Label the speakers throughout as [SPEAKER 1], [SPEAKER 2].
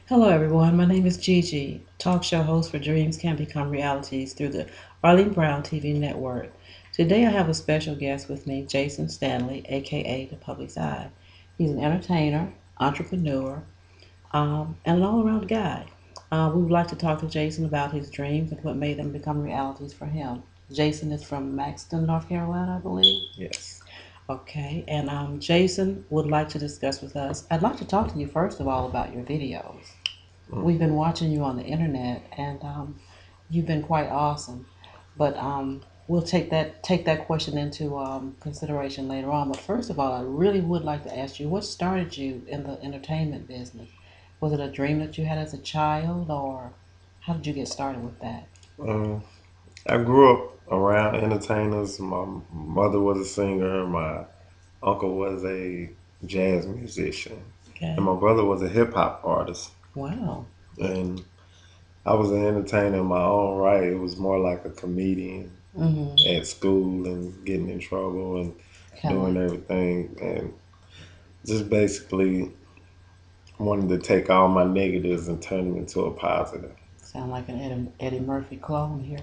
[SPEAKER 1] Hello, everyone. My name is Gigi, talk show host for Dreams Can Become Realities through the Arlene Brown TV network. Today, I have a special guest with me, Jason Stanley, aka The Public's Eye. He's an entertainer, entrepreneur, and an all around guy. We would like to talk to Jason about his dreams and what made them become realities for him. Jason is from Maxton, North Carolina, I believe.
[SPEAKER 2] Yes.
[SPEAKER 1] Okay, and Jason would like to discuss with us. I'd like to talk to you first of all about your videos.
[SPEAKER 2] Mm.
[SPEAKER 1] We've been watching you on the internet, and you've been quite awesome. But we'll take that question into consideration later on. But first of all, I really would like to ask you, what started you in the entertainment business? Was it a dream that you had as a child, or how did you get started with that?
[SPEAKER 2] Um, I grew up around entertainers. My mother was a singer. My uncle was a jazz musician, and
[SPEAKER 1] Okay.
[SPEAKER 2] my brother was a hip hop artist.
[SPEAKER 1] Wow.
[SPEAKER 2] And I was an entertainer in my own right. It was more like a comedian
[SPEAKER 1] Mm-hmm.
[SPEAKER 2] at school and getting in trouble and
[SPEAKER 1] Kind of
[SPEAKER 2] doing
[SPEAKER 1] like
[SPEAKER 2] everything, and just basically wanted to take all my negatives and turn them into a positive.
[SPEAKER 1] sound like an Eddie Murphy clone here.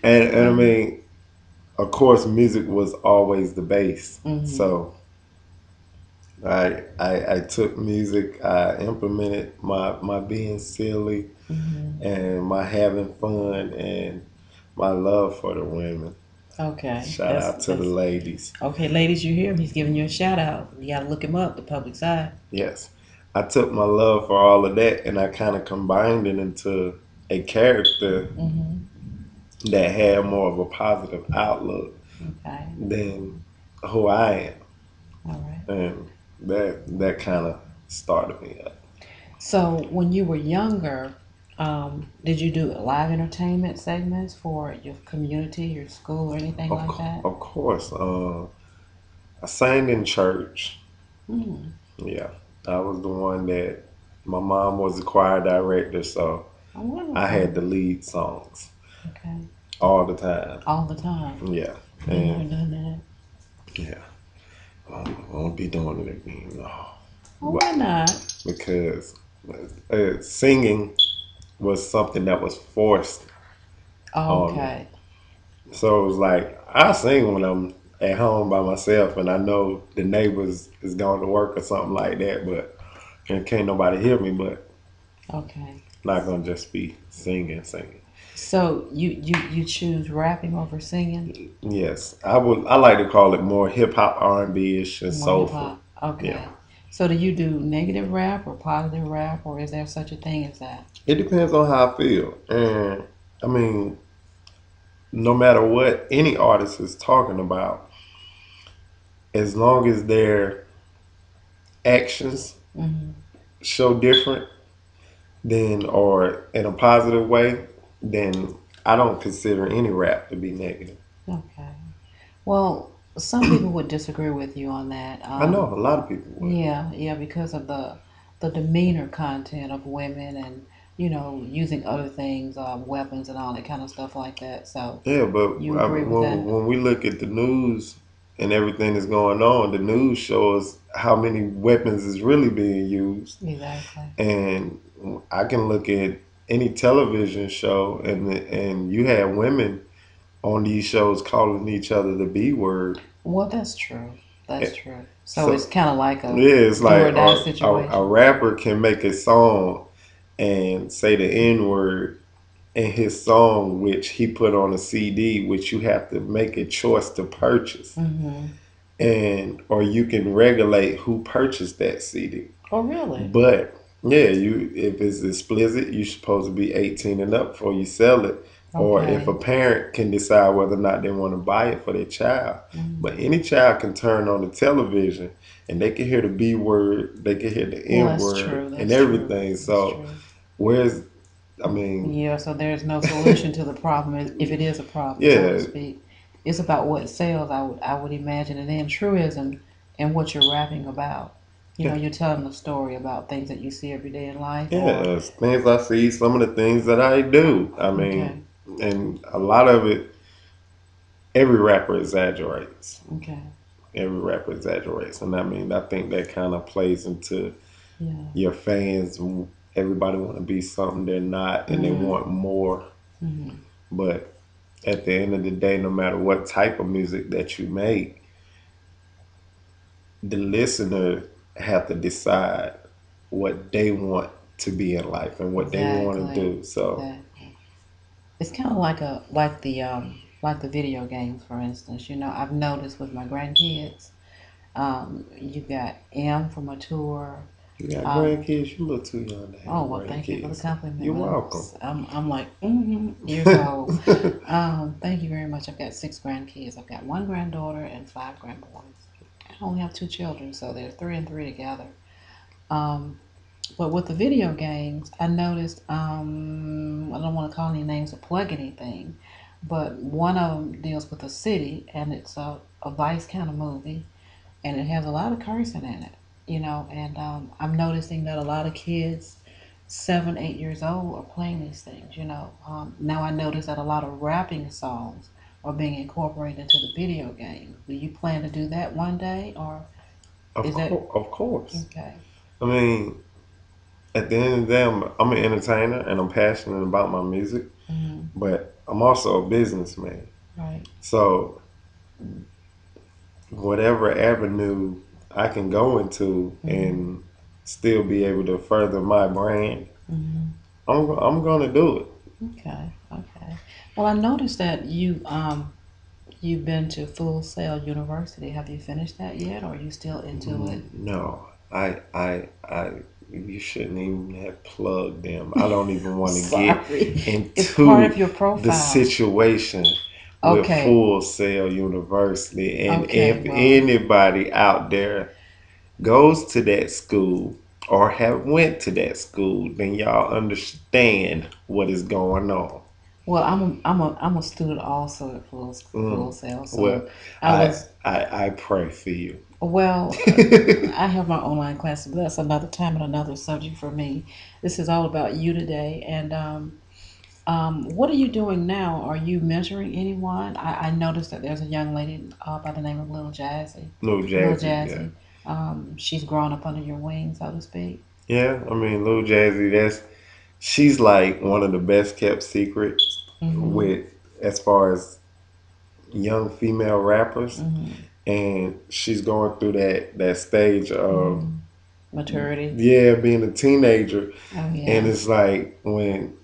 [SPEAKER 2] And I mean, of course, music was always the base.
[SPEAKER 1] Mm-hmm.
[SPEAKER 2] So I took music, I implemented my being silly
[SPEAKER 1] Mm-hmm.
[SPEAKER 2] and my having fun and my love for the women.
[SPEAKER 1] Okay,
[SPEAKER 2] Shout out to the
[SPEAKER 1] that's
[SPEAKER 2] ladies.
[SPEAKER 1] okay, ladies. You hear him? He's giving you a shout out. You gotta look him up. The Public's Eye.
[SPEAKER 2] Yes. I took my love for all of that and I kind of combined it into a character
[SPEAKER 1] Mm-hmm.
[SPEAKER 2] that had more of a positive outlook
[SPEAKER 1] Okay.
[SPEAKER 2] than who I
[SPEAKER 1] All right.
[SPEAKER 2] am. And that kind of started me up.
[SPEAKER 1] So when you were younger, did you do live entertainment segments for your community, your school, or anything like that?
[SPEAKER 2] Of course, I sang in church.
[SPEAKER 1] Mm.
[SPEAKER 2] Yeah, I was the one that my mom was the choir director, so
[SPEAKER 1] Oh,
[SPEAKER 2] I had
[SPEAKER 1] wonderful.
[SPEAKER 2] the lead songs
[SPEAKER 1] Okay.
[SPEAKER 2] all the time.
[SPEAKER 1] All the time.
[SPEAKER 2] Yeah,
[SPEAKER 1] Been
[SPEAKER 2] and
[SPEAKER 1] there, done that.
[SPEAKER 2] yeah, I won't be doing it again. No,
[SPEAKER 1] Oh,
[SPEAKER 2] but
[SPEAKER 1] why not?
[SPEAKER 2] because singing was something that was forced on me.
[SPEAKER 1] Okay.
[SPEAKER 2] So it was like I sing when I'm at home by myself and I know the neighbors is going to work or something like that, but and can't nobody hear me, but
[SPEAKER 1] Okay.
[SPEAKER 2] not gonna just be singing.
[SPEAKER 1] So you choose rapping over singing?
[SPEAKER 2] Yes, I like to call it more hip hop R&B ish and
[SPEAKER 1] More hip
[SPEAKER 2] soulful.
[SPEAKER 1] hop.
[SPEAKER 2] Yeah,
[SPEAKER 1] Okay. So do you do negative rap or positive rap, or is there such a thing as that?
[SPEAKER 2] it depends on how I feel, and I mean, no matter what any artist is talking about, as long as their actions
[SPEAKER 1] Hmm.
[SPEAKER 2] show different then or in a positive way, then I don't consider any rap to be negative.
[SPEAKER 1] Okay. Well, some people would disagree with you on that.
[SPEAKER 2] I know a lot of people would.
[SPEAKER 1] Yeah, because of the demeanor content of women and using other things, weapons and all that kind of stuff like that. So
[SPEAKER 2] Yeah, but
[SPEAKER 1] you agree with that?
[SPEAKER 2] when we look at the news and everything that's going on, the news shows how many weapons is really being used,
[SPEAKER 1] Exactly.
[SPEAKER 2] and I can look at any television show and you have women on these shows calling each other the B word.
[SPEAKER 1] Well, that's true. That's
[SPEAKER 2] Eh,
[SPEAKER 1] true. So it's
[SPEAKER 2] So
[SPEAKER 1] kind of like a
[SPEAKER 2] yeah, it's
[SPEAKER 1] do
[SPEAKER 2] like
[SPEAKER 1] or die
[SPEAKER 2] a
[SPEAKER 1] situation.
[SPEAKER 2] rapper can make a song and say the N word in his song, which he put on a CD, which you have to make a choice to purchase,
[SPEAKER 1] Mm-hmm.
[SPEAKER 2] and or you can regulate who purchased that CD.
[SPEAKER 1] Oh, really?
[SPEAKER 2] But yeah, you if it's explicit, you're supposed to be 18 and up before you sell it. Or if a
[SPEAKER 1] Okay.
[SPEAKER 2] parent can decide whether or not they want to buy it for their child. But
[SPEAKER 1] Mm.
[SPEAKER 2] any child can turn on the television and they can hear the B word, they can hear the
[SPEAKER 1] Well,
[SPEAKER 2] N
[SPEAKER 1] that's
[SPEAKER 2] word
[SPEAKER 1] true.
[SPEAKER 2] and
[SPEAKER 1] That's true.
[SPEAKER 2] everything.
[SPEAKER 1] That's
[SPEAKER 2] So
[SPEAKER 1] true.
[SPEAKER 2] where's I mean,
[SPEAKER 1] Yeah, so there's no solution to the problem if it is a problem, so to
[SPEAKER 2] yeah,
[SPEAKER 1] speak. It's about what sells, I would imagine, and then truism and what you're rapping about.
[SPEAKER 2] yeah,
[SPEAKER 1] You're telling a story about things that you see every day in life, or
[SPEAKER 2] yeah, it's things I see, some of the things that I do. I mean,
[SPEAKER 1] okay,
[SPEAKER 2] and a lot of it, every rapper exaggerates.
[SPEAKER 1] okay,
[SPEAKER 2] Every rapper exaggerates, and I mean, I think that kind of plays into.
[SPEAKER 1] Yeah.
[SPEAKER 2] your fans, everybody want to be something they're not, and they
[SPEAKER 1] Mm-hmm.
[SPEAKER 2] want more.
[SPEAKER 1] Mm-hmm.
[SPEAKER 2] But at the end of the day, no matter what type of music that you make, the listener have to decide what they want to be in life and what they want to
[SPEAKER 1] Exactly.
[SPEAKER 2] do. So
[SPEAKER 1] Exactly. It's kind of like the video games, for instance. You know, I've noticed with my grandkids, you got M for mature.
[SPEAKER 2] you got
[SPEAKER 1] Um,
[SPEAKER 2] grandkids, you look too young to have
[SPEAKER 1] oh well, thank you for the
[SPEAKER 2] grandkids.
[SPEAKER 1] compliment.
[SPEAKER 2] You're
[SPEAKER 1] But
[SPEAKER 2] welcome.
[SPEAKER 1] I'm like years old. Thank you very much. I've got 6 grandkids. I've got 1 granddaughter and 5 grandboys. I only have 2 children, so they're 3 and 3 together. Um, but with the video games, I noticed, I don't want to call any names or plug anything, but one of them deals with a city, and it's a vice kind of movie, and it has a lot of cursing in it, you know, and I'm noticing that a lot of kids, 7, 8 years old, are playing these things, you know. Now I notice that a lot of rapping songs are being incorporated into the video game. Do you plan to do that one day, or is that
[SPEAKER 2] Of course.
[SPEAKER 1] okay?
[SPEAKER 2] I mean, at the end of the day, I'm an entertainer and I'm passionate about my music,
[SPEAKER 1] Hmm.
[SPEAKER 2] but I'm also a businessman.
[SPEAKER 1] Right.
[SPEAKER 2] So whatever avenue I can go into
[SPEAKER 1] Hmm.
[SPEAKER 2] and still be able to further my brand,
[SPEAKER 1] Hmm.
[SPEAKER 2] I'm gonna do it.
[SPEAKER 1] Okay. Okay. Well, I noticed that you've been to Full Sail University. Have you finished that yet, or are you still into it?
[SPEAKER 2] No, I. You shouldn't even have plugged them. I don't even want to get
[SPEAKER 1] Sorry. It's part of
[SPEAKER 2] into
[SPEAKER 1] your
[SPEAKER 2] the
[SPEAKER 1] profile.
[SPEAKER 2] situation with
[SPEAKER 1] Okay.
[SPEAKER 2] Full Sail University. And
[SPEAKER 1] Okay.
[SPEAKER 2] if
[SPEAKER 1] Well,
[SPEAKER 2] anybody out there goes to that school or have went to that school, then y'all understand what is going on.
[SPEAKER 1] I'm a student also at Full
[SPEAKER 2] Mm.
[SPEAKER 1] Sail. So
[SPEAKER 2] Well,
[SPEAKER 1] I was
[SPEAKER 2] I pray for you.
[SPEAKER 1] well. I have my online classes, but that's another time and another subject for me. This is all about you today, and what are you doing now? Are you mentoring anyone? I noticed that there's a young lady by the name of Little Jazzy.
[SPEAKER 2] Little
[SPEAKER 1] Little
[SPEAKER 2] Jazzy, yeah.
[SPEAKER 1] Jazzy. She's grown up under your wing, so to speak.
[SPEAKER 2] Yeah, I mean, Lil Jazzy, she's like one of the best kept secrets
[SPEAKER 1] Mm-hmm.
[SPEAKER 2] with as far as young female rappers,
[SPEAKER 1] Mm-hmm.
[SPEAKER 2] and she's going through that stage of
[SPEAKER 1] Mm-hmm. Maturity.
[SPEAKER 2] yeah, being a teenager,
[SPEAKER 1] Oh
[SPEAKER 2] and
[SPEAKER 1] yeah.
[SPEAKER 2] it's like when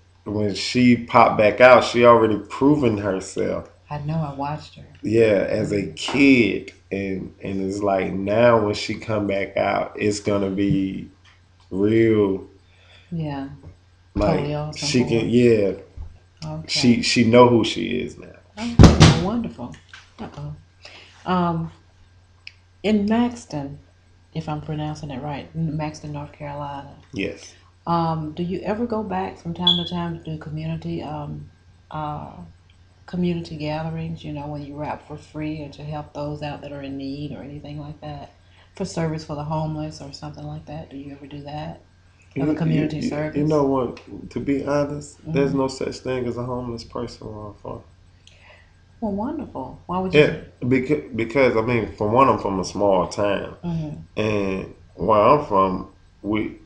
[SPEAKER 2] she popped back out, she already proven herself.
[SPEAKER 1] I know. I watched her.
[SPEAKER 2] Yeah, as a
[SPEAKER 1] Mm-hmm.
[SPEAKER 2] kid, and it's like now when she come back out, it's gonna be real.
[SPEAKER 1] Yeah. Totally
[SPEAKER 2] Like
[SPEAKER 1] awesome
[SPEAKER 2] she can,
[SPEAKER 1] for
[SPEAKER 2] yeah,
[SPEAKER 1] her. Okay.
[SPEAKER 2] she know who she is now.
[SPEAKER 1] Okay. Well, wonderful. Uh-oh. Um, in Maxton, if I'm pronouncing it right, in Maxton, North Carolina.
[SPEAKER 2] Yes.
[SPEAKER 1] Do you ever go back from time to time to do uh, community gatherings? You know, when you rap for free or to help those out that are in need or anything like that, for service for the homeless or something like that. Do you ever do that as a community
[SPEAKER 2] You know
[SPEAKER 1] service?
[SPEAKER 2] what? To be honest, there's
[SPEAKER 1] Hmm.
[SPEAKER 2] no such thing as a homeless person where I'm from.
[SPEAKER 1] Well, wonderful. Why would you
[SPEAKER 2] Yeah,
[SPEAKER 1] say?
[SPEAKER 2] because I mean, for one, I'm from a small town,
[SPEAKER 1] Hmm.
[SPEAKER 2] and where I'm from, we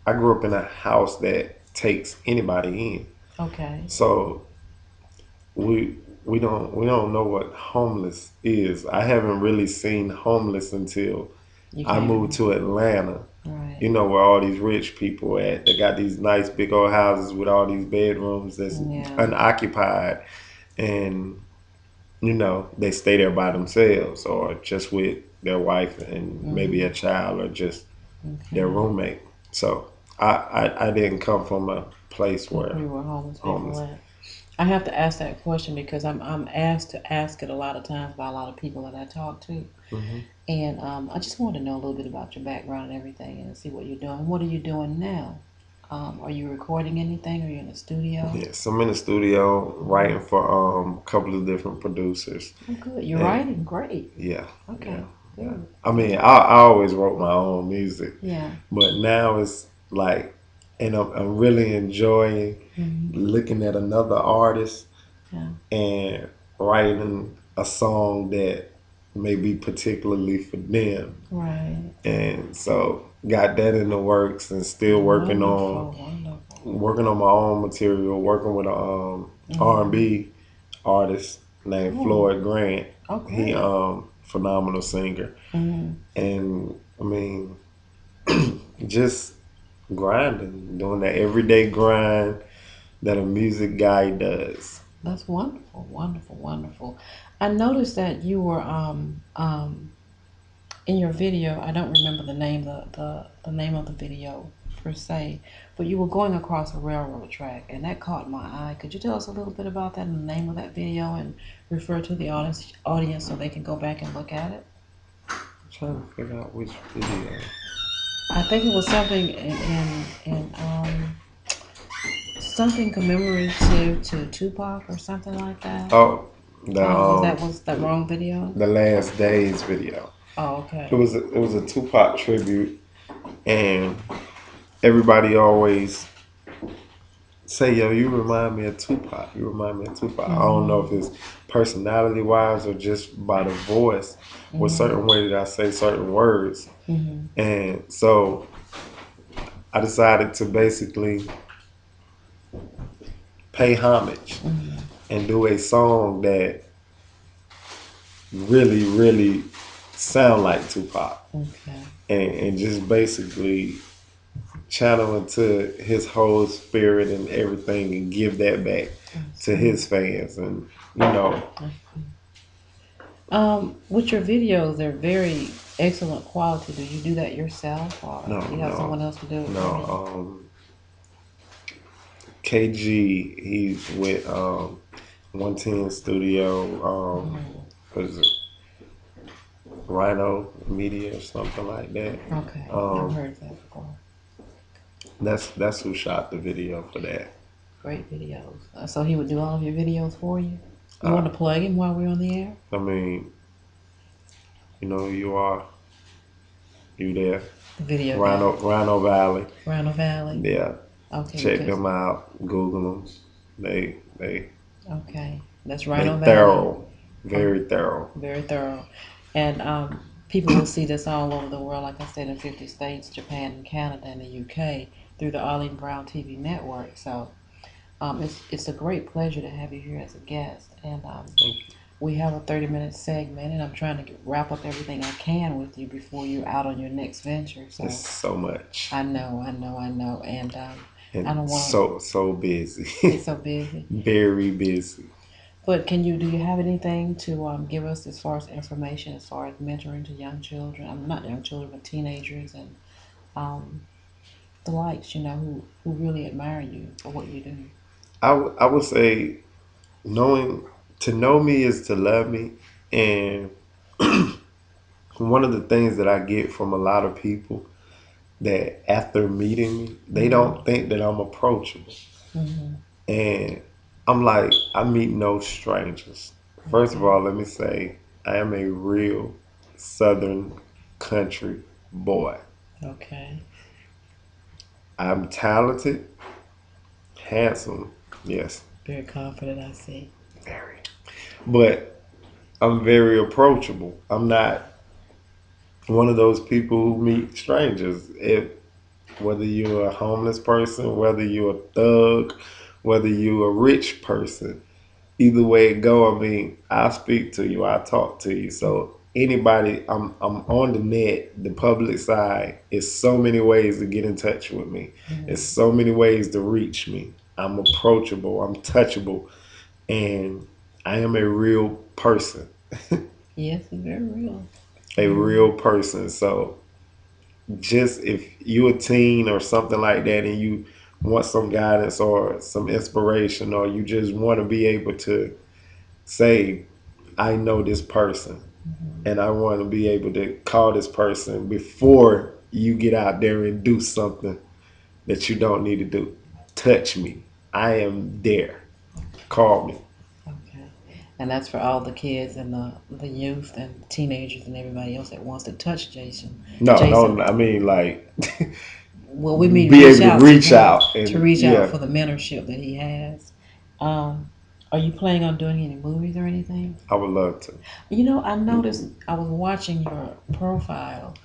[SPEAKER 2] I grew up in a house that takes anybody in.
[SPEAKER 1] Okay,
[SPEAKER 2] So we don't know what homeless is. I haven't really seen homeless until
[SPEAKER 1] you
[SPEAKER 2] I moved
[SPEAKER 1] came
[SPEAKER 2] to Atlanta.
[SPEAKER 1] right.
[SPEAKER 2] You know where all these rich people at. They got these nice big old houses with all these bedrooms that's
[SPEAKER 1] Yeah.
[SPEAKER 2] unoccupied, and you know they stay there by themselves or just with their wife and maybe a
[SPEAKER 1] Hmm.
[SPEAKER 2] child or just their
[SPEAKER 1] Okay.
[SPEAKER 2] roommate. So I didn't come from a place where
[SPEAKER 1] We were homeless people
[SPEAKER 2] homeless.
[SPEAKER 1] at. I have to ask that question because I'm asked to ask it a lot of times by a lot of people that I talk to,
[SPEAKER 2] Hmm.
[SPEAKER 1] and I just wanted to know a little bit about your background and everything, and see what you're doing. What are you doing now? Are you recording anything? Are you in the studio?
[SPEAKER 2] Yes, I'm in the studio
[SPEAKER 1] Hmm.
[SPEAKER 2] writing for a couple of different producers,
[SPEAKER 1] Oh, good. You're
[SPEAKER 2] and
[SPEAKER 1] writing. Great.
[SPEAKER 2] yeah, yeah,
[SPEAKER 1] Okay.
[SPEAKER 2] yeah.
[SPEAKER 1] Good.
[SPEAKER 2] I mean,
[SPEAKER 1] Good.
[SPEAKER 2] I always wrote my own music,
[SPEAKER 1] Yeah.
[SPEAKER 2] but now it's like, and I'm really enjoying
[SPEAKER 1] Hmm.
[SPEAKER 2] looking at another artist
[SPEAKER 1] Yeah.
[SPEAKER 2] and writing a song that may be particularly for them.
[SPEAKER 1] Right.
[SPEAKER 2] And so got that in the works and still
[SPEAKER 1] Wonderful. Wonderful.
[SPEAKER 2] working on my own material, working with a
[SPEAKER 1] Mm-hmm.
[SPEAKER 2] R&B artist named
[SPEAKER 1] Oh.
[SPEAKER 2] Floyd Grant.
[SPEAKER 1] Oh,
[SPEAKER 2] He
[SPEAKER 1] great.
[SPEAKER 2] phenomenal singer.
[SPEAKER 1] Mm-hmm.
[SPEAKER 2] And I mean just grinding, doing that everyday grind that a music guy does.
[SPEAKER 1] That's wonderful. Wonderful. Wonderful. I noticed that you were in your video. I don't remember the name of the video per se, but you were going across a railroad track, and that caught my eye. Could you tell us a little bit about that and the name of that video, and refer to the audience so they can go back and look at it?
[SPEAKER 2] I'm trying to figure out which video.
[SPEAKER 1] I think it was something in something commemorative to Tupac or something like that.
[SPEAKER 2] Oh, the
[SPEAKER 1] Was that wrong video?
[SPEAKER 2] the Last Days video.
[SPEAKER 1] Oh,
[SPEAKER 2] It
[SPEAKER 1] okay.
[SPEAKER 2] was it was a Tupac tribute, and everybody always say, "Yo, you remind me of Tupac. You remind me of Tupac." I don't know
[SPEAKER 1] Mm-hmm.
[SPEAKER 2] if it's personality wise or just by the voice, with
[SPEAKER 1] Mm-hmm.
[SPEAKER 2] certain way that I say certain words,
[SPEAKER 1] Mm-hmm.
[SPEAKER 2] and so I decided to basically pay homage
[SPEAKER 1] Mm-hmm.
[SPEAKER 2] and do a song that really sound like Tupac,
[SPEAKER 1] Okay.
[SPEAKER 2] and just basically channel into his whole spirit and everything and give that back
[SPEAKER 1] I
[SPEAKER 2] to
[SPEAKER 1] see.
[SPEAKER 2] his fans. And you know,
[SPEAKER 1] I see. With your videos, they're very excellent quality. Do you do that yourself, or
[SPEAKER 2] no,
[SPEAKER 1] do you have
[SPEAKER 2] no,
[SPEAKER 1] someone else to do it for you?
[SPEAKER 2] no. KG, he's with 110 Studio.
[SPEAKER 1] Mm-hmm.
[SPEAKER 2] Was it Rhino Media or something like that?
[SPEAKER 1] Okay, I've
[SPEAKER 2] Um,
[SPEAKER 1] heard that before.
[SPEAKER 2] that's who shot the video for that.
[SPEAKER 1] Great videos. So he would do all of your videos for you. You want
[SPEAKER 2] Uh,
[SPEAKER 1] to plug him while we're on the air?
[SPEAKER 2] I mean, you know who you are. You there?
[SPEAKER 1] The video guy,
[SPEAKER 2] Rhino Valley.
[SPEAKER 1] Rhino Valley.
[SPEAKER 2] Yeah,
[SPEAKER 1] Okay,
[SPEAKER 2] check
[SPEAKER 1] because
[SPEAKER 2] them out. Google them. They
[SPEAKER 1] okay, that's
[SPEAKER 2] they
[SPEAKER 1] Rhino Valley.
[SPEAKER 2] thorough,
[SPEAKER 1] Oh,
[SPEAKER 2] very thorough.
[SPEAKER 1] very thorough. And people will see this all over the world, like I said, in 50 states, Japan, and Canada, and the UK through the Arlene Brown TV network. So it's a great pleasure to have you here as a guest. And we have a 30-minute segment, and I'm trying to wrap up everything I can with you before you're out on your next venture.
[SPEAKER 2] It's
[SPEAKER 1] So
[SPEAKER 2] so much
[SPEAKER 1] I know. And I
[SPEAKER 2] and
[SPEAKER 1] don't want
[SPEAKER 2] so
[SPEAKER 1] to get
[SPEAKER 2] busy,
[SPEAKER 1] so busy.
[SPEAKER 2] very busy.
[SPEAKER 1] But do you have anything to give us as far as information, as far as mentoring to young children? I'm not young children, but teenagers and um, the likes, who really admire you for what you do.
[SPEAKER 2] I would say knowing to know me is to love me, and one of the things that I get from a lot of people that after meeting me, they
[SPEAKER 1] Mm-hmm.
[SPEAKER 2] don't think that I'm approachable.
[SPEAKER 1] Mm-hmm.
[SPEAKER 2] And I'm like, I meet no strangers. First of
[SPEAKER 1] Okay.
[SPEAKER 2] all, let me say, I am a real Southern country boy.
[SPEAKER 1] Okay.
[SPEAKER 2] I'm talented, handsome, yes,
[SPEAKER 1] Very confident, I see.
[SPEAKER 2] very. But I'm very approachable. I'm not one of those people who meet strangers. If whether you're a homeless person, whether you're a thug, whether you're a rich person, either way it go, I mean, I speak to you, I talk to you. So anybody, I'm on the net, the public side. It's so many ways to get in touch with me. It's
[SPEAKER 1] Mm-hmm.
[SPEAKER 2] so many ways to reach me. I'm approachable. I'm touchable, and I am a real person,
[SPEAKER 1] Yes, it's very real.
[SPEAKER 2] a
[SPEAKER 1] Very
[SPEAKER 2] real
[SPEAKER 1] real.
[SPEAKER 2] person. So just if you a teen or something like that, and you want some guidance or some inspiration, or you just want to be able to say, I know this person
[SPEAKER 1] Mm-hmm.
[SPEAKER 2] and I want to be able to call this person before you get out there and do something that you don't need to do. Touch me. I am there. Call me.
[SPEAKER 1] Okay. And that's for all the kids and the youth and teenagers and everybody else that wants to touch Jason.
[SPEAKER 2] No,
[SPEAKER 1] Jason,
[SPEAKER 2] no, I mean like
[SPEAKER 1] well, we mean
[SPEAKER 2] be
[SPEAKER 1] reach
[SPEAKER 2] able to
[SPEAKER 1] out to
[SPEAKER 2] reach
[SPEAKER 1] him,
[SPEAKER 2] out
[SPEAKER 1] to
[SPEAKER 2] and
[SPEAKER 1] reach out
[SPEAKER 2] yeah,
[SPEAKER 1] for the mentorship that he has. Um, Are you planning on doing any movies or anything?
[SPEAKER 2] I would love to.
[SPEAKER 1] I noticed I was watching your profile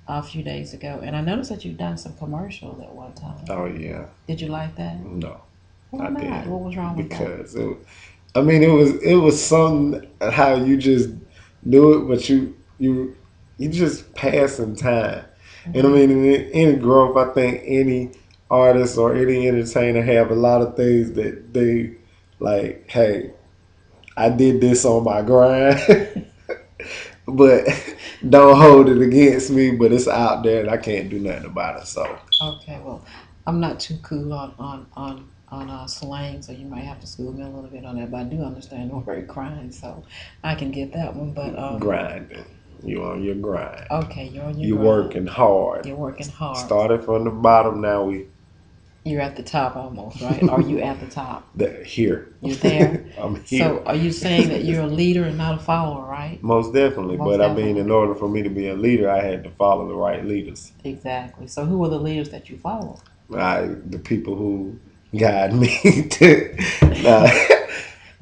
[SPEAKER 1] a few days ago, and I noticed that you've done some commercials at one time.
[SPEAKER 2] Oh yeah,
[SPEAKER 1] Did you like that?
[SPEAKER 2] no,
[SPEAKER 1] Why
[SPEAKER 2] I
[SPEAKER 1] not?
[SPEAKER 2] didn't
[SPEAKER 1] What was wrong with that?
[SPEAKER 2] because I mean, it was some how you just do it, but you just passing time. And I
[SPEAKER 1] Hmm.
[SPEAKER 2] mean, in any growth, I think any artist or any entertainer have a lot of things that they like. Hey, I did this on my grind, but don't hold it against me. But it's out there, and I can't do nothing about it. So
[SPEAKER 1] Okay, well, I'm not too cool on slang, so you might have to school me a little bit on that. But I do understand the word crying, so I can get that one. But
[SPEAKER 2] grinding, you on your grind.
[SPEAKER 1] okay, you're on your
[SPEAKER 2] You
[SPEAKER 1] grind.
[SPEAKER 2] working hard.
[SPEAKER 1] You're working hard.
[SPEAKER 2] Started from the bottom. Now we
[SPEAKER 1] You're at the top almost, right? Are you at the top?
[SPEAKER 2] here.
[SPEAKER 1] You're there.
[SPEAKER 2] I'm
[SPEAKER 1] So
[SPEAKER 2] here.
[SPEAKER 1] are you saying that you're a leader and not a follower, right?
[SPEAKER 2] Most definitely.
[SPEAKER 1] Most
[SPEAKER 2] But I mean,
[SPEAKER 1] definitely.
[SPEAKER 2] in order for me to be a leader, I had to follow the right leaders.
[SPEAKER 1] Exactly. So who are the leaders that you follow?
[SPEAKER 2] The people who guide me to. Nah,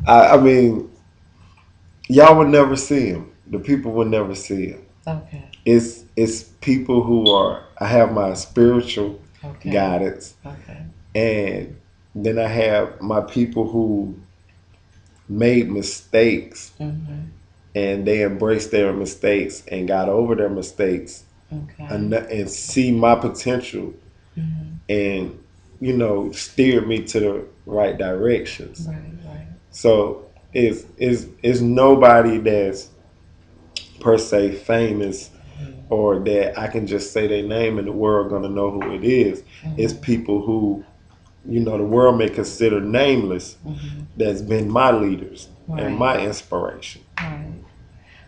[SPEAKER 2] I mean, y'all would never see them. The people would never see them.
[SPEAKER 1] Okay.
[SPEAKER 2] It's people who are. I have my spiritual
[SPEAKER 1] Okay.
[SPEAKER 2] guidance,
[SPEAKER 1] Okay.
[SPEAKER 2] and then I have my people who made mistakes
[SPEAKER 1] Mm-hmm.
[SPEAKER 2] and they embraced their mistakes and got over their mistakes
[SPEAKER 1] Okay.
[SPEAKER 2] and see my potential
[SPEAKER 1] Mm-hmm.
[SPEAKER 2] and steer me to the right directions.
[SPEAKER 1] Right. Right.
[SPEAKER 2] So it's nobody that's per se famous
[SPEAKER 1] Mm-hmm.
[SPEAKER 2] or that I can just say their name and the world gonna know who it is. It's
[SPEAKER 1] Mm-hmm.
[SPEAKER 2] people who the world may consider nameless
[SPEAKER 1] Mm-hmm.
[SPEAKER 2] that's been my leaders and
[SPEAKER 1] Right.
[SPEAKER 2] my inspiration.
[SPEAKER 1] Right.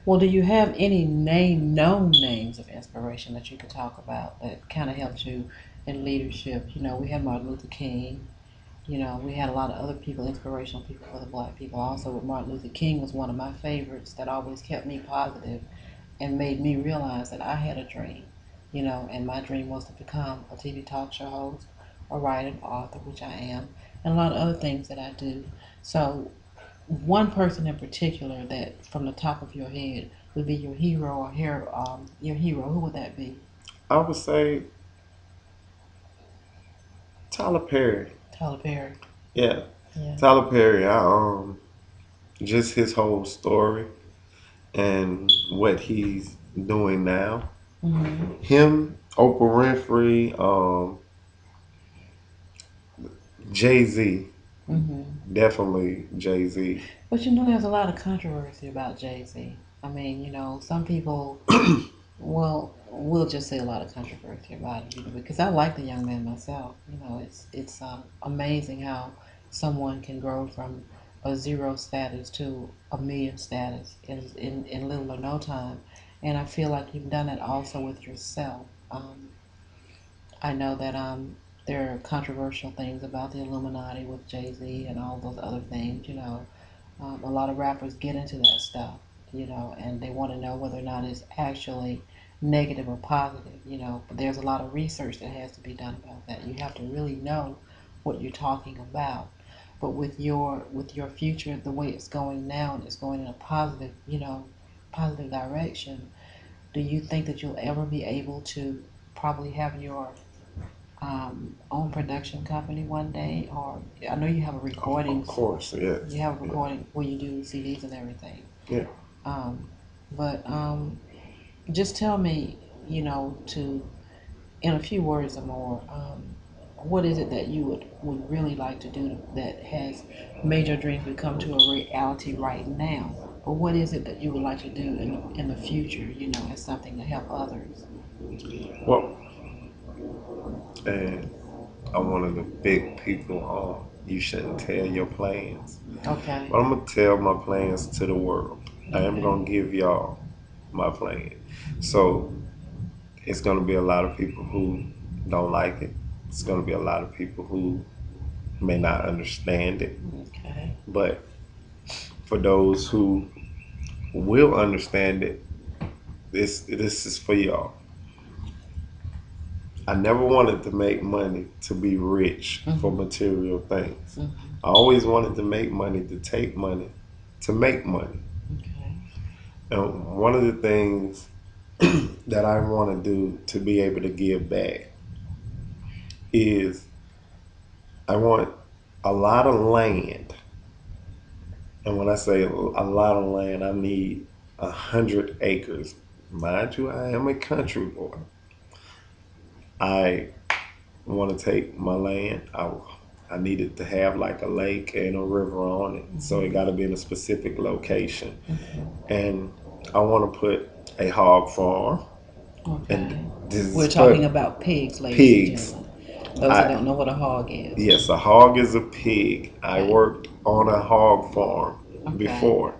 [SPEAKER 1] Well, do you have any known names of inspiration that you could talk about that kind of helped you in leadership? We had Martin Luther King. We had a lot of other people, inspirational people for the black people also, but Martin Luther King was one of my favorites that always kept me positive and made me realize that I had a dream, and my dream was to become a TV talk show host, a writer, an author, which I am, and a lot of other things that I do. So, one person in particular that from the top of your head would be your hero or your hero, who would that be?
[SPEAKER 2] I would say Tyler Perry.
[SPEAKER 1] Tyler Perry.
[SPEAKER 2] Yeah,
[SPEAKER 1] Yeah.
[SPEAKER 2] Tyler Perry. Just his whole story and what he's doing now.
[SPEAKER 1] Hmm.
[SPEAKER 2] Him, Oprah Winfrey, Jay Z,
[SPEAKER 1] Hmm.
[SPEAKER 2] definitely Jay Z.
[SPEAKER 1] But there's a lot of controversy about Jay Z. I mean, some people, well, we'll just say a lot of controversy about it, because I like the young man myself. It's amazing how someone can grow from a zero status to a million status in little or no time, and I feel like you've done it also with yourself. I know that there are controversial things about the Illuminati with Jay Z and all those other things. A lot of rappers get into that stuff, and they want to know whether or not it's actually negative or positive, But there's a lot of research that has to be done about that. You have to really know what you're talking about. But with your future, the way it's going now, and it's going in a positive, positive direction. Do you think that you'll ever be able to probably have your own production company one day? Or I know you have a
[SPEAKER 2] Of
[SPEAKER 1] recordings.
[SPEAKER 2] course,
[SPEAKER 1] You
[SPEAKER 2] yes.
[SPEAKER 1] have a
[SPEAKER 2] Yeah.
[SPEAKER 1] recording where you do CDs and everything.
[SPEAKER 2] Yeah.
[SPEAKER 1] Um, but just tell me, to in a few words or more, what is it that you would really like to do that has made your dreams become to a reality right now? Or what is it that you would like to do in the future, as something to help others?
[SPEAKER 2] Well, and I'm one of the big people you shouldn't tell your plans.
[SPEAKER 1] Okay.
[SPEAKER 2] But I'm gonna tell my plans to the world. I am
[SPEAKER 1] Okay.
[SPEAKER 2] gonna give y'all my plan. So it's gonna be a lot of people who don't like it. It's gonna be a lot of people who may not understand it.
[SPEAKER 1] Okay.
[SPEAKER 2] But for those who will understand it, this is for y'all. I never wanted to make money to be rich for
[SPEAKER 1] Mm-hmm.
[SPEAKER 2] material things.
[SPEAKER 1] Mm-hmm.
[SPEAKER 2] I always wanted to make money to take money to make money.
[SPEAKER 1] Okay.
[SPEAKER 2] And one of the things that I want to do to be able to give back is I want a lot of land. And when I say a lot of land, I need 100 acres. Mind you, I am a country boy. I want to take my land. I needed to have like a lake and a river on it, so it
[SPEAKER 1] Mm-hmm.
[SPEAKER 2] got to be in a specific location.
[SPEAKER 1] Mm-hmm.
[SPEAKER 2] And I want to put a hog farm, and
[SPEAKER 1] Okay.
[SPEAKER 2] this
[SPEAKER 1] We're
[SPEAKER 2] is
[SPEAKER 1] talking
[SPEAKER 2] for
[SPEAKER 1] about pigs, ladies and
[SPEAKER 2] pigs.
[SPEAKER 1] gentlemen. Those that
[SPEAKER 2] I
[SPEAKER 1] don't know what a hog is.
[SPEAKER 2] Yes, a hog is a pig. I
[SPEAKER 1] Okay.
[SPEAKER 2] worked on a hog farm
[SPEAKER 1] Okay.
[SPEAKER 2] before,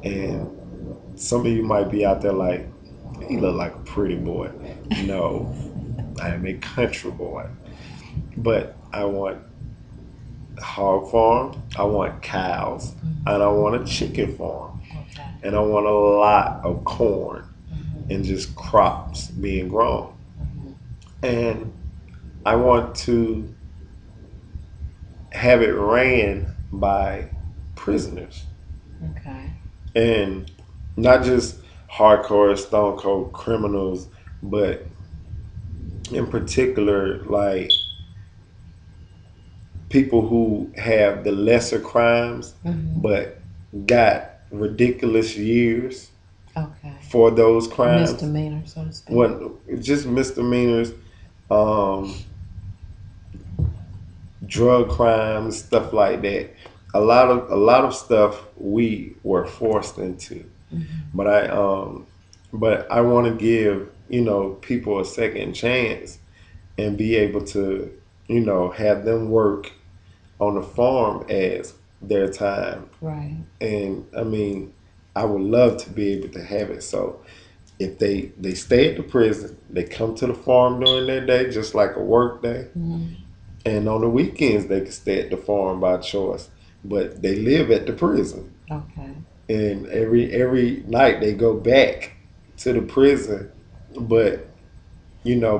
[SPEAKER 2] and some of you might be out there like, he look like a pretty boy. No, I am a country boy. But I want a hog farm, I want cows, and I
[SPEAKER 1] Mm-hmm.
[SPEAKER 2] want a chicken farm.
[SPEAKER 1] Okay.
[SPEAKER 2] And I want a lot of corn and
[SPEAKER 1] Mm-hmm.
[SPEAKER 2] just crops being grown.
[SPEAKER 1] Mm-hmm.
[SPEAKER 2] And I want to have it ran by prisoners.
[SPEAKER 1] Okay.
[SPEAKER 2] And not just hardcore stone cold criminals, but in particular, like people who have the lesser crimes
[SPEAKER 1] Mm-hmm.
[SPEAKER 2] but got ridiculous years
[SPEAKER 1] Okay.
[SPEAKER 2] for those crimes.
[SPEAKER 1] Misdemeanor, so to speak.
[SPEAKER 2] What just misdemeanors, um, drug crimes, stuff like that. A lot of stuff we were forced into.
[SPEAKER 1] Mm-hmm.
[SPEAKER 2] But I want to give people a second chance and be able to have them work on the farm as their time.
[SPEAKER 1] Right.
[SPEAKER 2] And I mean, I would love to be able to have it so if they stay at the prison, they come to the farm during their day just like a work day,
[SPEAKER 1] Mm-hmm.
[SPEAKER 2] and on the weekends they can stay at the farm by choice, but they live at the prison.
[SPEAKER 1] Okay.
[SPEAKER 2] And every night they go back to the prison, but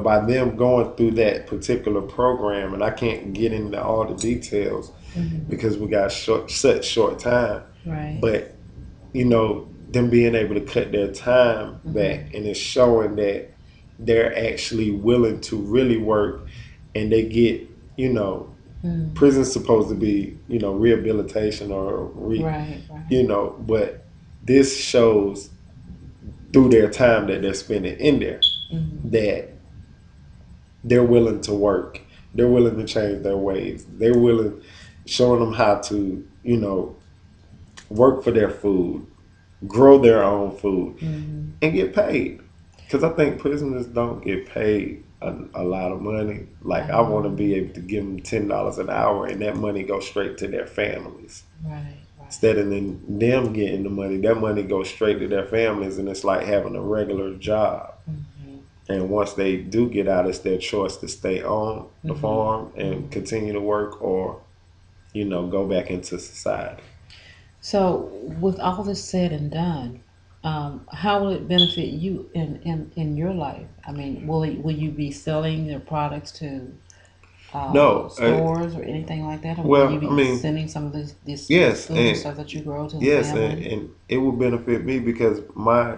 [SPEAKER 2] by them going through that particular program, and I can't get into all the details
[SPEAKER 1] Mm-hmm.
[SPEAKER 2] because we got such short time,
[SPEAKER 1] Right.
[SPEAKER 2] but them being able to cut their time back,
[SPEAKER 1] Mm-hmm.
[SPEAKER 2] and it's showing that they're actually willing to really work, and they get you know
[SPEAKER 1] Mm.
[SPEAKER 2] prison's supposed to be rehabilitation or
[SPEAKER 1] Right. Right.
[SPEAKER 2] but this shows through their time that they're spending in there
[SPEAKER 1] Mm-hmm.
[SPEAKER 2] that they're willing to work, they're willing to change their ways, they're willing, showing them how to work for their food, grow their own food,
[SPEAKER 1] Mm-hmm.
[SPEAKER 2] and get paid. Because I think prisoners don't get paid a lot of money. Like, I want to be able to give them $10 an hour, and that money goes straight to their families.
[SPEAKER 1] Right. Right.
[SPEAKER 2] Instead of them getting the money, that money goes straight to their families, and it's like having a regular job.
[SPEAKER 1] Mm-hmm.
[SPEAKER 2] And once they do get out, it's their choice to stay on the
[SPEAKER 1] Mm-hmm.
[SPEAKER 2] farm and
[SPEAKER 1] Mm-hmm.
[SPEAKER 2] continue to work, or go back into society.
[SPEAKER 1] So, with all this said and done, how will it benefit you in your life? I mean, will you be selling their products to
[SPEAKER 2] No,
[SPEAKER 1] stores or anything like that, or will you
[SPEAKER 2] well, I
[SPEAKER 1] be
[SPEAKER 2] mean,
[SPEAKER 1] sending some of this
[SPEAKER 2] yes,
[SPEAKER 1] food and
[SPEAKER 2] and
[SPEAKER 1] stuff that you grow to the
[SPEAKER 2] yes, and,
[SPEAKER 1] family?
[SPEAKER 2] and it will benefit me because my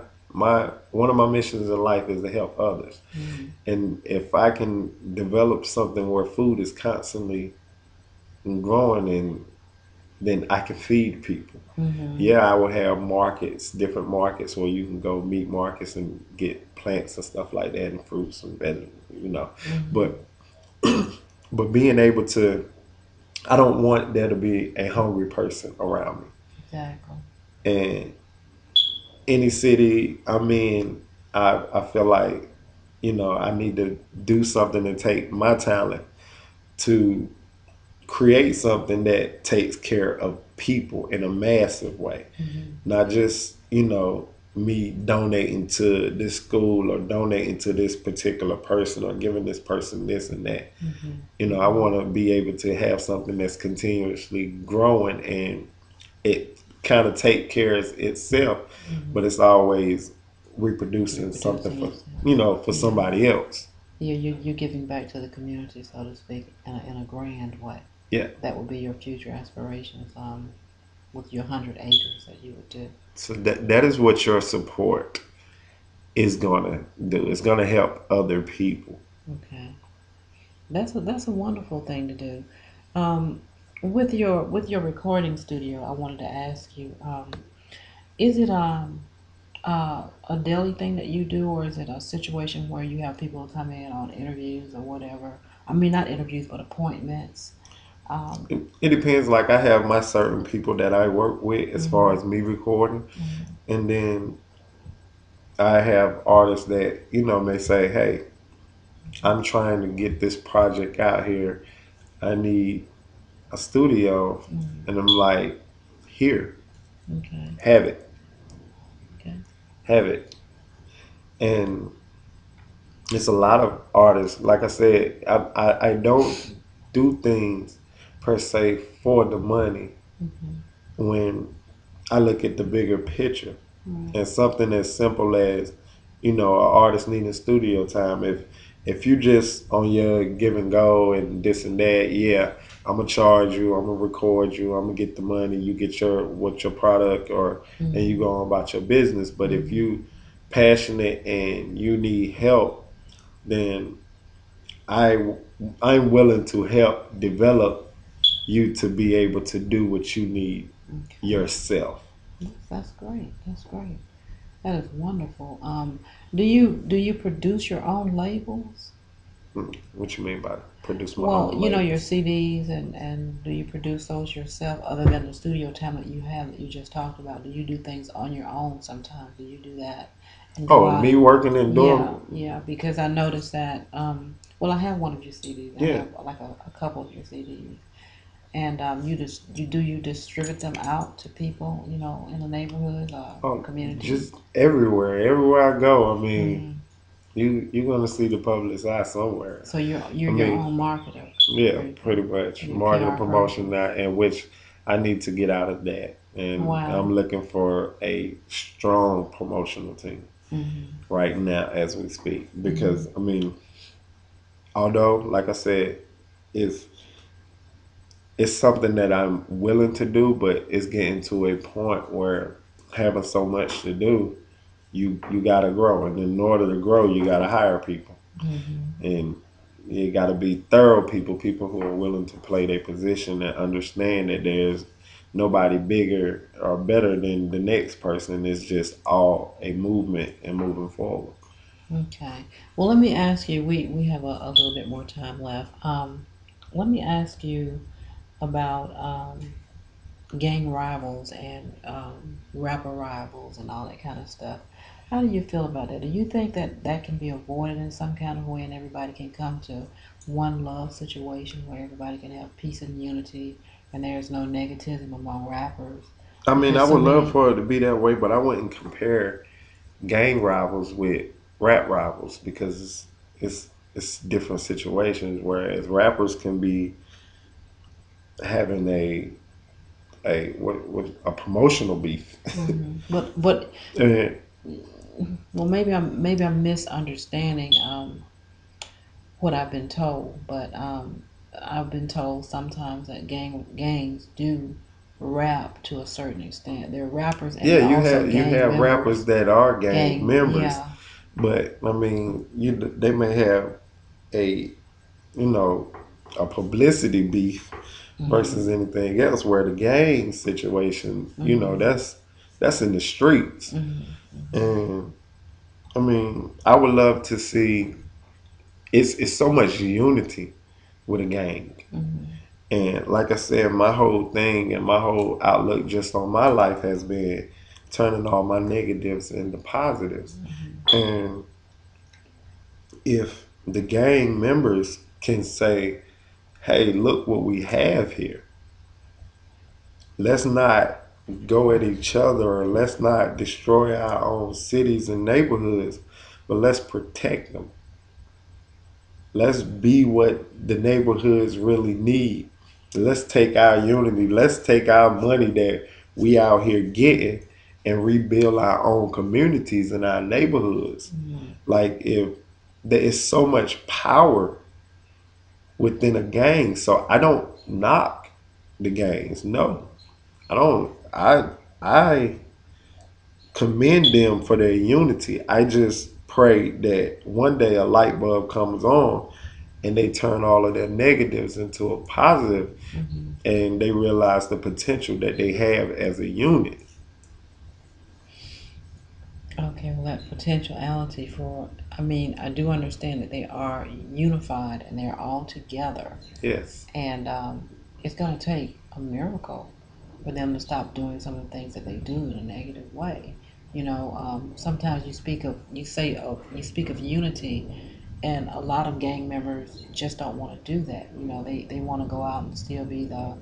[SPEAKER 2] one of my missions in life is to help others.
[SPEAKER 1] Mm-hmm.
[SPEAKER 2] And if I can develop something where food is constantly growing, and then I can feed people.
[SPEAKER 1] Mm-hmm.
[SPEAKER 2] Yeah, I would have markets, different markets where you can go meat markets and get plants and stuff like that, and fruits and vegetables.
[SPEAKER 1] Mm-hmm.
[SPEAKER 2] But but being able to, I don't want there to be a hungry person around me.
[SPEAKER 1] Exactly.
[SPEAKER 2] And any city I'm in, I feel like I need to do something to take my talent to create something that takes care of people in a massive way,
[SPEAKER 1] Mm-hmm.
[SPEAKER 2] not just me donating to this school or donating to this particular person or giving this person this and that.
[SPEAKER 1] Mm-hmm.
[SPEAKER 2] I
[SPEAKER 1] Mm-hmm.
[SPEAKER 2] want to be able to have something that's continuously growing, and it kind of take care of itself,
[SPEAKER 1] Mm-hmm.
[SPEAKER 2] but it's always reproducing something
[SPEAKER 1] Reproducing
[SPEAKER 2] for
[SPEAKER 1] itself.
[SPEAKER 2] for
[SPEAKER 1] Yeah.
[SPEAKER 2] somebody else.
[SPEAKER 1] You're giving back to the community, so to speak, in a grand way.
[SPEAKER 2] Yeah.
[SPEAKER 1] That would be your future aspirations, with your 100 acres that you would do.
[SPEAKER 2] So that is what your support is gonna do. It's gonna help other people.
[SPEAKER 1] Okay, that's a wonderful thing to do. Um, with your recording studio, I wanted to ask you, is it a daily thing that you do, or is it a situation where you have people come in on interviews or whatever? I mean, not interviews, but appointments. Um,
[SPEAKER 2] It depends. Like I have my certain people that I work with as far
[SPEAKER 1] mhm,
[SPEAKER 2] as me recording,
[SPEAKER 1] mhm,
[SPEAKER 2] and then I have artists that may say, "Hey, I'm trying to get this project out here. I need a studio,"
[SPEAKER 1] mhm.
[SPEAKER 2] and I'm like, "Here,
[SPEAKER 1] Okay,
[SPEAKER 2] have it,
[SPEAKER 1] okay.
[SPEAKER 2] have it." And it's a lot of artists. Like I said, I don't do things per se for the money
[SPEAKER 1] Mhm.
[SPEAKER 2] when I look at the bigger picture.
[SPEAKER 1] Right.
[SPEAKER 2] And something as simple as an artist needing studio time. If you just on your give and go and this and that, yeah, I'm gonna charge you, I'm gonna record you, I'm gonna get the money, you get your product, or and you
[SPEAKER 1] Mhm.
[SPEAKER 2] go on about your business. But if
[SPEAKER 1] Mhm.
[SPEAKER 2] you passionate and you need help, then I I'm willing to help develop you to be able to do what you need
[SPEAKER 1] Okay.
[SPEAKER 2] yourself.
[SPEAKER 1] That's great. That's great. That is wonderful. Do you produce your own labels?
[SPEAKER 2] What you mean by produce my
[SPEAKER 1] Well,
[SPEAKER 2] own
[SPEAKER 1] your
[SPEAKER 2] labels?
[SPEAKER 1] CDs, and do you produce those yourself other than the studio time that you have that you just talked about? Do you do things on your own sometimes? Do you do that and go
[SPEAKER 2] Oh,
[SPEAKER 1] out?
[SPEAKER 2] me working and
[SPEAKER 1] Yeah,
[SPEAKER 2] doing,
[SPEAKER 1] yeah, because I noticed that, well, I have one of your CDs. I
[SPEAKER 2] yeah.
[SPEAKER 1] have like a couple of your CDs. And you distribute them out to people, in the neighborhood,
[SPEAKER 2] Oh,
[SPEAKER 1] community.
[SPEAKER 2] just everywhere I go. I mean,
[SPEAKER 1] Hmm.
[SPEAKER 2] you're gonna see the public eye somewhere.
[SPEAKER 1] So you're
[SPEAKER 2] I
[SPEAKER 1] your
[SPEAKER 2] mean,
[SPEAKER 1] own marketer,
[SPEAKER 2] yeah,
[SPEAKER 1] pretty
[SPEAKER 2] pretty
[SPEAKER 1] pretty.
[SPEAKER 2] much
[SPEAKER 1] Your
[SPEAKER 2] marketing
[SPEAKER 1] PR
[SPEAKER 2] promotion
[SPEAKER 1] person.
[SPEAKER 2] now, and which I need to get out of that, and I'm
[SPEAKER 1] Wow.
[SPEAKER 2] looking for a strong promotional team
[SPEAKER 1] Hmm.
[SPEAKER 2] right now as we speak.
[SPEAKER 1] Hmm.
[SPEAKER 2] Because I mean, although like I said, it's it's something that I'm willing to do, but it's getting to a point where having so much to do, you gotta grow, and in order to grow, you gotta hire people,
[SPEAKER 1] Hmm.
[SPEAKER 2] and you gotta be thorough people who are willing to play their position and understand that there's nobody bigger or better than the next person. It's just all a movement and moving forward.
[SPEAKER 1] Okay. Well, let me ask you. We have a little bit more time left. Let me ask you about gang rivals and rapper rivals and all that kind of stuff. How do you feel about that? Do you think that that can be avoided in some kind of way and everybody can come to one love situation where everybody can have peace and unity and there's no negativism among rappers?
[SPEAKER 2] I mean, I
[SPEAKER 1] Because so
[SPEAKER 2] would love
[SPEAKER 1] many.
[SPEAKER 2] for it to be that way, but I wouldn't compare gang rivals with rap rivals because it's different situations. Whereas rappers can be having a a promotional beef.
[SPEAKER 1] But
[SPEAKER 2] And,
[SPEAKER 1] well, maybe I'm misunderstanding what I've been told, but I've been told sometimes that gangs do rap to a certain extent. They're rappers
[SPEAKER 2] yeah,
[SPEAKER 1] and also
[SPEAKER 2] you
[SPEAKER 1] gang
[SPEAKER 2] have rappers
[SPEAKER 1] members.
[SPEAKER 2] that are gang
[SPEAKER 1] Gang,
[SPEAKER 2] members,
[SPEAKER 1] yeah.
[SPEAKER 2] but I mean, they may have a you know a publicity beef
[SPEAKER 1] Hmm.
[SPEAKER 2] versus anything else. Where the gang situation,
[SPEAKER 1] Hmm.
[SPEAKER 2] that's in the streets.
[SPEAKER 1] Hmm. Hmm.
[SPEAKER 2] And I mean, I would love to see it's so much unity with a gang.
[SPEAKER 1] Hmm.
[SPEAKER 2] And like I said, my whole thing and my whole outlook just on my life has been turning all my negatives into positives. And if the gang members can say, hey, look what we have here. Let's not go at each other, or let's not destroy our own cities and neighborhoods, but let's protect them. Let's be what the neighborhoods really need. Let's take our unity. Let's take our money that we out here getting and rebuild our own communities and our neighborhoods.
[SPEAKER 1] Hmm.
[SPEAKER 2] Like if there is so much power within a gang. So I don't knock the gangs. No, I don't. I commend them for their unity. I just pray that one day a light bulb comes on and they turn all of their negatives into a positive,
[SPEAKER 1] Hmm.
[SPEAKER 2] and they realize the potential that they have as a unit.
[SPEAKER 1] Okay, well, that potentiality for, I mean, I do understand that they are unified and they're all together.
[SPEAKER 2] Yes.
[SPEAKER 1] And it's going to take a miracle for them to stop doing some of the things that they do in a negative way. Sometimes you speak of unity, and a lot of gang members just don't want to do that. They want to go out and still be the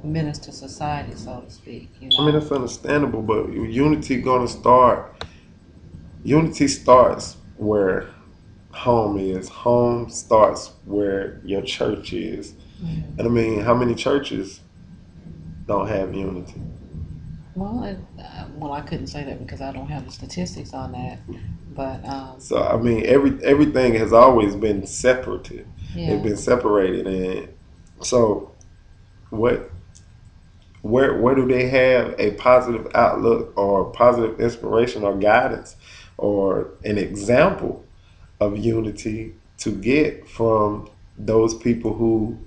[SPEAKER 1] menace to society, so to speak.
[SPEAKER 2] I mean, it's understandable, but unity starts where home is. Home starts where your church is. And I
[SPEAKER 1] Mhm.
[SPEAKER 2] mean, how many churches don't have unity?
[SPEAKER 1] Well, I couldn't say that because I don't have the statistics on that, but
[SPEAKER 2] So I mean, everything has always been separated. They've
[SPEAKER 1] yeah.
[SPEAKER 2] been separated, and so what? Where do they have a positive outlook or positive inspiration or guidance or an example of unity to get from those people who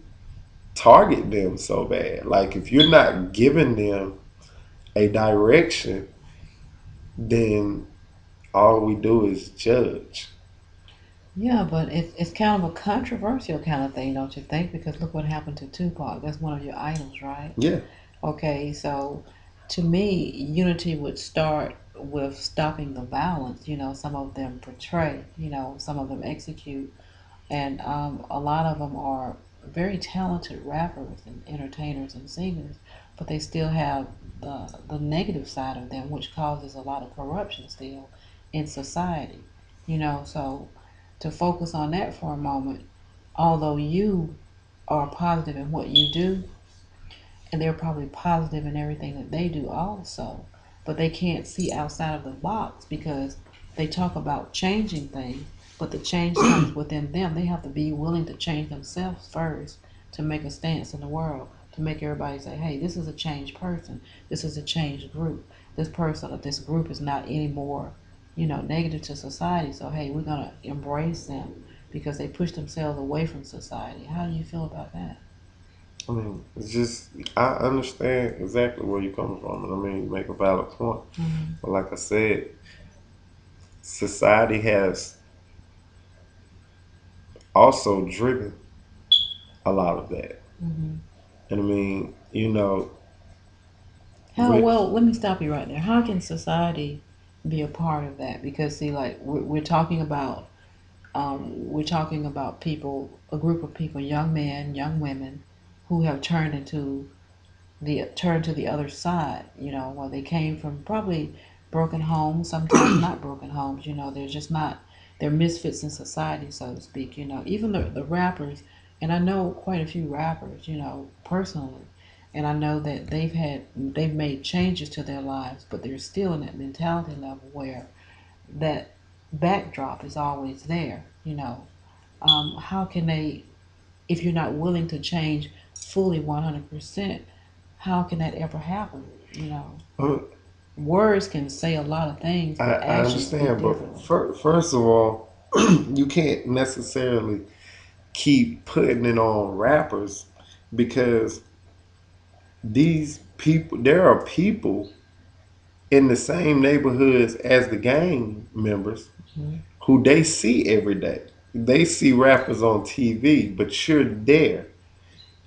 [SPEAKER 2] target them so bad? Like if you're not giving them a direction, then all we do is judge.
[SPEAKER 1] Yeah, but it's kind of a controversial kind of thing, don't you think? Because look what happened to Tupac. That's one of your idols, right?
[SPEAKER 2] Yeah.
[SPEAKER 1] Okay, so to me, unity would start with stopping the violence. Some of them portray, some of them execute, and a lot of them are very talented rappers and entertainers and singers, but they still have the negative side of them, which causes a lot of corruption still in society. So to focus on that for a moment, although you are positive in what you do, and they're probably positive in everything that they do also, but they can't see outside of the box because they talk about changing things, but the change comes within them. They have to be willing to change themselves first to make a stance in the world, to make everybody say, hey, this is a changed person, this is a changed group, this person or this group is not anymore negative to society, so hey, we're going to embrace them because they push themselves away from society. How do you feel about that?
[SPEAKER 2] I mean, it's just I understand exactly where you're coming from, and I mean, you make a valid point.
[SPEAKER 1] Mm-hmm.
[SPEAKER 2] But like I said, society has also driven a lot of that.
[SPEAKER 1] Mm-hmm.
[SPEAKER 2] And I mean,
[SPEAKER 1] How
[SPEAKER 2] with
[SPEAKER 1] well? Let me stop you right there. How can society be a part of that? Because see, like we're talking about people, a group of people, young men, young women, who have turned to the other side. Where they came from probably broken homes, sometimes not broken homes. They're just not, they're misfits in society, so to speak. Even the rappers, and I know quite a few rappers, personally, and I know that they've made changes to their lives, but they're still in that mentality level where that backdrop is always there. How can they, if you're not willing to change fully 100%, how can that ever happen?
[SPEAKER 2] uh,
[SPEAKER 1] Words can say a lot of things, but
[SPEAKER 2] I
[SPEAKER 1] actions speak
[SPEAKER 2] understand, but
[SPEAKER 1] differently.
[SPEAKER 2] first of all, you can't necessarily keep putting it on rappers because these people, there are people in the same neighborhoods as the gang members
[SPEAKER 1] Hmm.
[SPEAKER 2] who they see every day. They see rappers on TV, but you're there.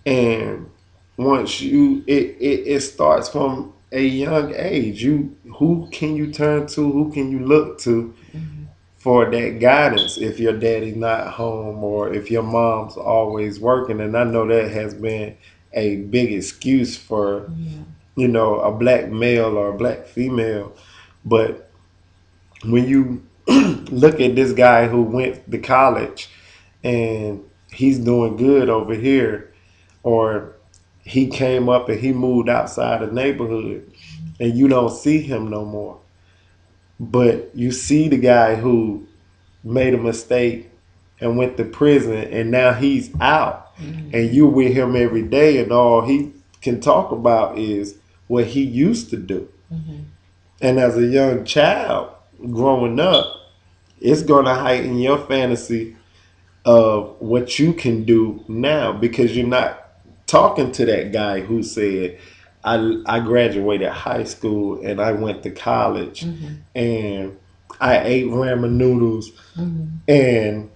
[SPEAKER 2] And once it starts from a young age. Who can you turn to? Who can you look to
[SPEAKER 1] Hmm.
[SPEAKER 2] for that guidance if your daddy's not home or if your mom's always working? And I know that has been a big excuse for,
[SPEAKER 1] Yeah.
[SPEAKER 2] a black male or a black female. But when you look at this guy who went to college and he's doing good over here, or he came up and he moved outside the neighborhood and you don't see him no more. But you see the guy who made a mistake and went to prison, and now he's out, and
[SPEAKER 1] Mm-hmm.
[SPEAKER 2] you with him every day, and all he can talk about is what he used to do.
[SPEAKER 1] Mm-hmm.
[SPEAKER 2] And as a young child growing up, it's going to heighten your fantasy of what you can do now, because you're not talking to that guy who said, I graduated high school and I went to college
[SPEAKER 1] Mm-hmm.
[SPEAKER 2] and I ate ramen noodles
[SPEAKER 1] Mm-hmm.
[SPEAKER 2] and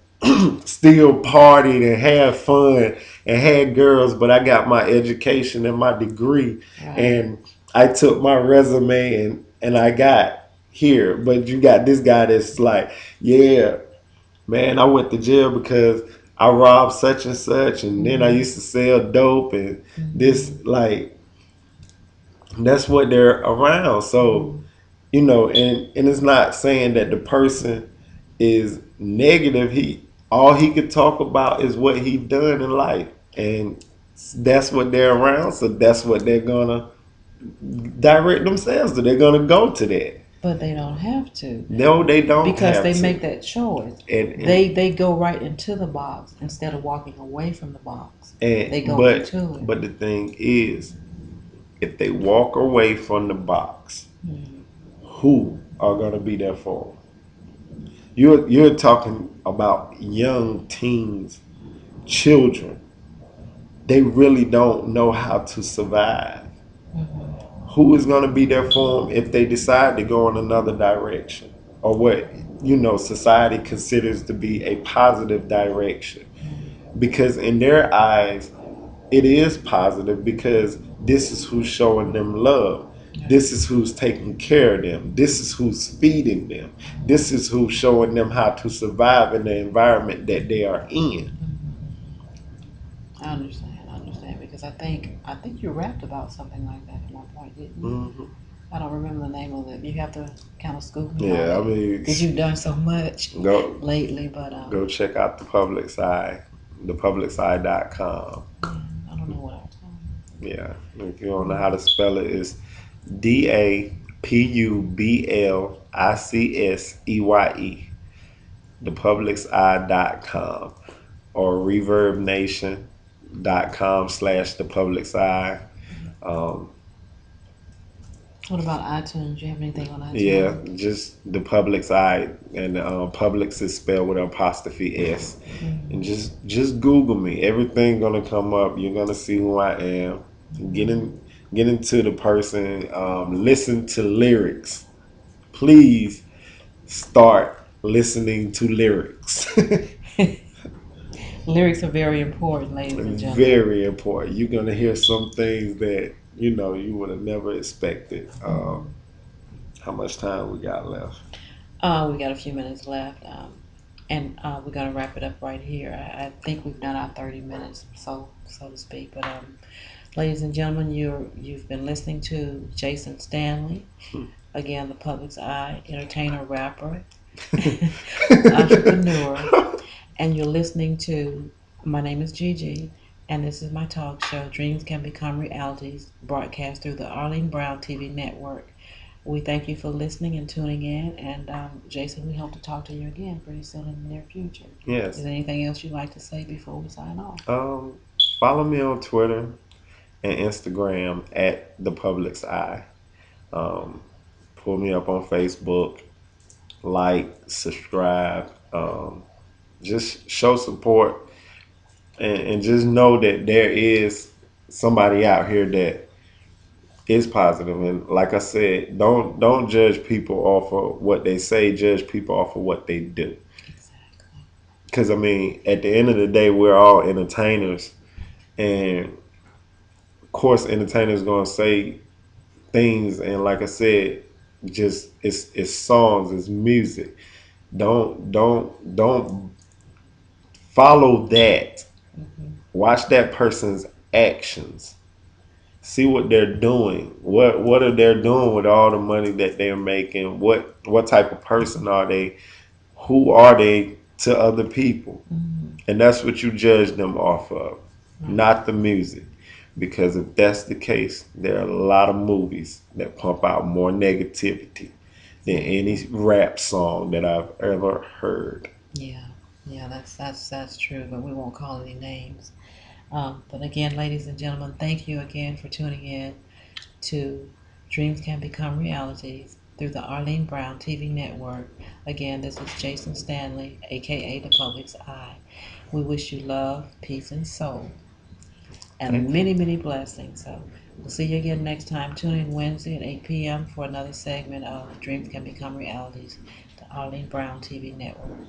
[SPEAKER 2] still partied and had fun and had girls, but I got my education and my degree,
[SPEAKER 1] Right.
[SPEAKER 2] and I took my resume and I got here. But you got this guy that's like, yeah, man, I went to jail because I robbed such and such, and then I
[SPEAKER 1] Mm-hmm.
[SPEAKER 2] used to sell dope, and this,
[SPEAKER 1] Mm-hmm.
[SPEAKER 2] like, that's what they're around. So,
[SPEAKER 1] Mm-hmm.
[SPEAKER 2] and it's not saying that the person is negative. He All he could talk about is what he done in life, and that's what they're around. So that's what they're gonna direct themselves to. They're gonna go to that.
[SPEAKER 1] But they don't have to,
[SPEAKER 2] No, they don't
[SPEAKER 1] because
[SPEAKER 2] have
[SPEAKER 1] they make
[SPEAKER 2] to.
[SPEAKER 1] that choice.
[SPEAKER 2] And
[SPEAKER 1] They go right into the box instead of walking away from the box.
[SPEAKER 2] and
[SPEAKER 1] They go
[SPEAKER 2] but
[SPEAKER 1] into it.
[SPEAKER 2] but the thing is, if they walk away from the box,
[SPEAKER 1] Mm-hmm.
[SPEAKER 2] who are gonna be there for them? You're talking about young teens, children. They really don't know how to survive.
[SPEAKER 1] Mm-hmm.
[SPEAKER 2] Who is going to be there for them if they decide to go in another direction, or what society considers to be a positive direction? Because in their eyes, it is positive, because this is who's showing them love. This is who's taking care of them. This is who's feeding them. This is who's showing them how to survive in the environment that they are in.
[SPEAKER 1] Mm-hmm. I understand. I understand, because I think you rapped about something like that at one point, didn't you?
[SPEAKER 2] Hmm.
[SPEAKER 1] I don't remember the name of it. You have to kind of scoop me on
[SPEAKER 2] Yeah, I
[SPEAKER 1] it,
[SPEAKER 2] mean,
[SPEAKER 1] because you've done so much
[SPEAKER 2] go
[SPEAKER 1] lately. But
[SPEAKER 2] go check out the Public Eye, thepublicside.com.
[SPEAKER 1] yeah, I don't know what I was talking
[SPEAKER 2] Yeah, if you don't know how to spell it, it's DAPUBLICSEYE, thepublicseye.com, or reverbnation.com/thepublicseye. Um,
[SPEAKER 1] about. What about iTunes? You have anything on
[SPEAKER 2] yeah,
[SPEAKER 1] iTunes?
[SPEAKER 2] just the Public's Eye, and Publix is spelled with an apostrophe S. And
[SPEAKER 1] Mm-hmm.
[SPEAKER 2] just Google me. Everything gonna come up. You're gonna see who I am. Get
[SPEAKER 1] Mm-hmm.
[SPEAKER 2] in, get into the person. Listen to lyrics. Please start listening to lyrics.
[SPEAKER 1] Lyrics are very important, ladies and gentlemen.
[SPEAKER 2] Very important. You're gonna hear some things that you would have never expected.
[SPEAKER 1] Mm-hmm.
[SPEAKER 2] How much time we got left?
[SPEAKER 1] We got a few minutes left, and we're gonna wrap it up right here. I think we've done our 30 minutes, so to speak. But ladies and gentlemen, you've been listening to Jason Stanley, again, the Public's Eye, entertainer, rapper, entrepreneur, and you're listening to. My name is Gigi, and this is my talk show. Dreams Can Become Realities, broadcast through the Arlene Brown TV network. We thank you for listening and tuning in. And Jason, we hope to talk to you again pretty soon in the near future. Is
[SPEAKER 2] Yes.
[SPEAKER 1] there anything else you'd like to say before we sign off?
[SPEAKER 2] Um, Follow me on Twitter and Instagram at the Public's Eye. Um, Pull me up on Facebook, like, subscribe, just show support, and just know that there is somebody out here that is positive. And like I said, don't judge people off of what they say. Judge people off of what they do.
[SPEAKER 1] Exactly.
[SPEAKER 2] Because I mean, at the end of the day, we're all entertainers, and of course, entertainers gonna say things. And like I said, just it's songs, it's music. Don't follow that.
[SPEAKER 1] Hmm.
[SPEAKER 2] Watch that person's actions. See what they're doing. What are they doing with all the money that they're making? What type of person are they? Who are they to other people?
[SPEAKER 1] Hmm.
[SPEAKER 2] And that's what you judge them off of,
[SPEAKER 1] Right.
[SPEAKER 2] not the music. Because if that's the case, there are a lot of movies that pump out more negativity than
[SPEAKER 1] Exactly.
[SPEAKER 2] any rap song that I've ever heard.
[SPEAKER 1] Yeah, yeah, that's true. But we won't call any names. But again, ladies and gentlemen, thank you again for tuning in to Dreams Can Become Realities through the Arlene Brown TV network. Again, this is Jason Stanley, aka the Public's Eye. We wish you love, peace, and soul, and
[SPEAKER 2] Thank you.
[SPEAKER 1] many, many blessings. So we'll see you again next time. Tune in Wednesday at 8 p.m. for another segment of Dreams Can Become Realities, the Arlene Brown TV network.